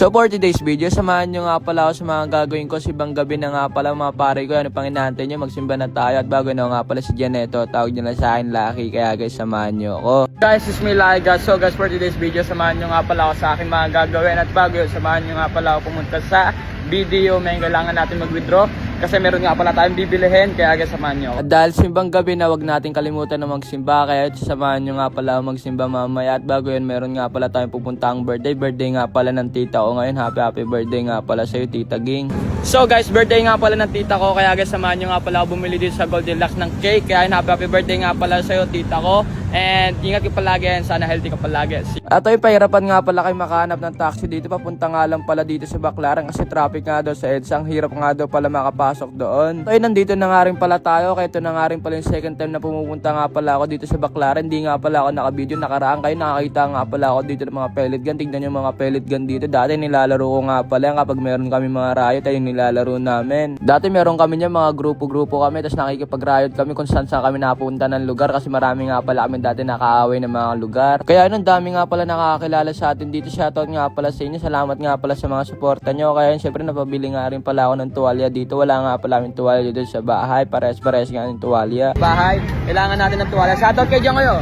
So for today's video, samahan nyo nga pala ako sa mga gagawin ko. Sibang gabi na nga pala mga pare ko. Ano pang inaantay nyo? Magsimba na tayo. At bago na nga pala si Janeto, tawag nyo na sa akin Lucky. Kaya guys, samahan nyo ako. Guys, it's me Lucky guys. So guys, for today's video, samahan nyo nga pala ako sa akin mga gagawin. At bago yun, samahan nyo nga pala ako pumunta sa video. May kailangan natin mag-withdraw kasi meron nga pala tayong bibilihin. Kaya guys, samahan nyo ako. At dahil simbang gabi na, wag natin kalimutan na magsimba. Kaya samahan nyo nga pala ako magsimba mamaya. At bago yun, meron nga pala tayong pupuntang birthday. Birthday nga pala ng tita ko ngayon. Happy birthday nga pala sa'yo, Tita Ging. So guys, birthday nga pala ng tita ko. Kaya guys, samahan nyo nga pala ako bumili dito sa Goldilocks ng cake. Kaya happy birthday nga pala sa'yo, tita ko. And ingat ka palagi and sana healthy ka palagi. At ay pahirapan nga pala kayo makahanap ng taxi dito. Papunta nga lang pala dito sa Baclaran kasi traffic nga daw sa EDSA. Ang hirap nga daw pala makapasok doon. So nandito na nga rin pala tayo. Kaya ito na nga rin pala yung second time na pumupunta nga pala ako dito sa Baclaran. Hindi nga pala ako nakabideo. Nakaraan kayo nakakita nga pala ako dito ng mga pellet gun. Tignan yung mga pellet gun dito. Dati nilalaro ko nga pala kapag meron kami mga riot ay nilalaro namin. Dati meron kami niya mga grupo-grupo kami. Tapos nakikipag-riot kami kung saan kami napunta ng lugar. Kasi marami nga pala kami dati nakaaway ng mga lugar. Kaya yun, dami nga pala nakakakilala sa atin dito. Shoutout nga pala sa inyo. Salamat nga pala sa mga suporta nyo. Kaya yun, syempre napabili nga rin pala ako ng tuwalya dito. Wala nga pala aming tuwalya dito sa bahay. Pares-pares nga ng tuwalya. Bahay, kailangan natin ng tuwalya. Shoutout kay Diyan kayo.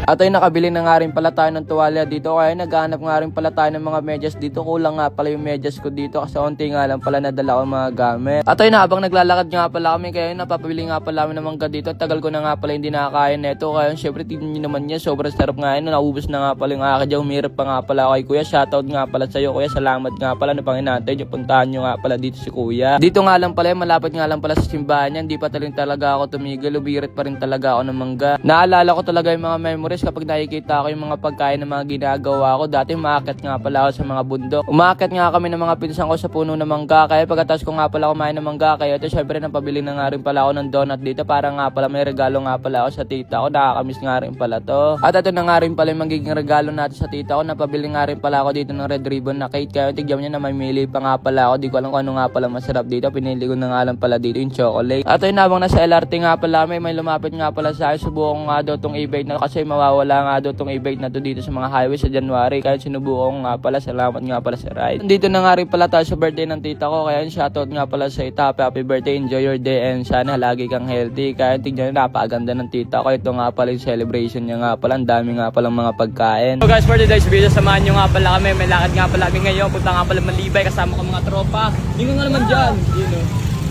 At ay nakabili na nga rin pala tayo ng tuwalya dito. Kaya naghahanap nga rin pala tayo ng mga medyas dito. Kulang nga pala yung medyas ko dito kasi onti nga lang pala nadala ko mga gamit. At ay habang naglalakad nga pala kami, kaya napapabili nga pala kami ng mangga dito. Tagal ko na nga pala hindi nakakain neto. Kaya syempre tignan nyo naman niya, sobrang sarap nga yun. Naubos na nga pala yung akin dyan. Umirap pa nga pala kay kuya. Shoutout nga pala sa'yo kuya. Salamat nga pala na panginantay nyo. Puntahan nyo nga pala dito si kuya. Dito nga lang pala, malapit nga lang pala sa simbahan niya. Hindi pa talaga ako tumigil. Umirit pa rin talaga ako ng mangga. Naalala ko talaga yung mga memories kapag nakikita ko yung mga pagkain ng mga ginagawa ko. Dati umaakit nga pala ako sa mga bundok. Umaakit nga kami ng mga pinsan ko sa puno ng mangga. Kaya pagkatapos ko nga pala kumain ng mangga, kaya ito syempre napabili na nga rin pala ako ng donut dito para nga pala may regalo nga pala ako sa tita ko. Nakakamiss nga rin pala to. At ito na nga rin pala yung magiging regalo natin sa tita ko. Napabili nga rin pala ako dito ng red ribbon na cake. Kaya tigyan nyo na may mili pa nga pala ako. Di ko alam kung ano nga pala masarap dito. Pinili ko na nga lang pala dito yung chocolate. At yun, habang nasa LRT nga pala may lumapit nga pala sa akin. Subukan ko nga daw tong e-bike na kasi mawawala nga daw tong e-bike na to dito sa mga highway sa January. Kaya sinubukan ko nga pala. Salamat nga pala sa ride. Dito na nga rin pala tayo sa birthday ng tita ko. Kaya shoutout nga pala sa ita. Happy birthday. Enjoy your day and sana lagi kang healthy. Kaya tignan nyo, napakaganda ng tita ko. Ito nga pala yung celebration niya nga pala. Ang dami nga palang mga pagkain. So guys, for today's video, samahan nyo nga pala kami. May lakad nga pala kami ngayon. Punta nga pala Malibay kasama ko mga tropa. Hindi nga naman dyan.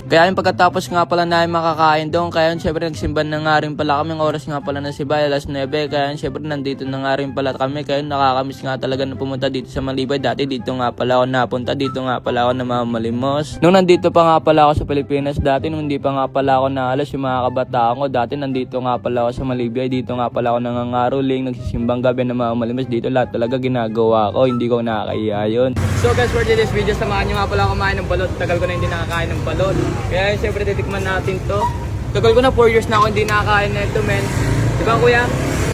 Kaya yung pagkatapos nga pala namin makakain doon, kaya yun syempre nagsimban na nga rin pala kami. Ang oras nga pala na sibay, alas 9. Kaya yun syempre nandito na nga rin pala kami. Kaya yun nakakamiss nga talaga na pumunta dito sa Malibay. Dati dito nga pala ako napunta, dito nga pala ako namamalimos. Nung nandito pa nga pala ako sa Pilipinas dati, nung hindi pa nga pala ako naalas yung mga kabataan ko. Dati nandito nga pala ako sa Malibay, dito nga pala ako nangangaroling, nagsisimbang gabi na namamalimos. Dito lahat talaga ginagawa ko, hindi ko nakakaya yun. So guys, for today's video, samahan nyo nga pala kumain ng balot. Tagal ko na hindi nakakain ng balot. Kaya siyempre titikman natin to. Tagal ko na 4 years na ako hindi nakakain na ito, men. Diba kuya?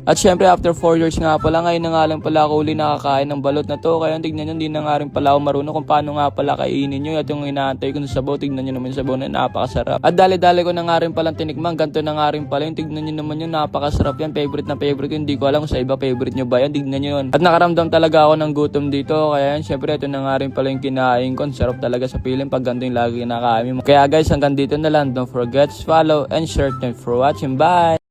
At syempre after 4 years nga pala, ngayon na nga lang pala ako uli nakakain ng balot na to. Kaya tignan nyo, hindi na nga rin pala ako marunong kung paano nga pala kainin nyo. At yung inaantay ko ng sabaw, tignan nyo naman yung sabaw na napakasarap. At dali-dali ko na nga rin palang tinikman, ganito na nga rin pala yung tignan nyo naman yung napakasarap yan. Favorite na favorite ko, hindi ko alam kung sa iba favorite nyo ba yan. Tignan nyo yun. At nakaramdam talaga ako ng gutom dito. Kaya yan, syempre ito na nga rin pala yung kinain ko. Sarap talaga sa feeling pag ganito yung lagi kinakain mo. Kaya guys, hanggang dito na lang. Don't forget to follow and share. Thanks for watching. Bye!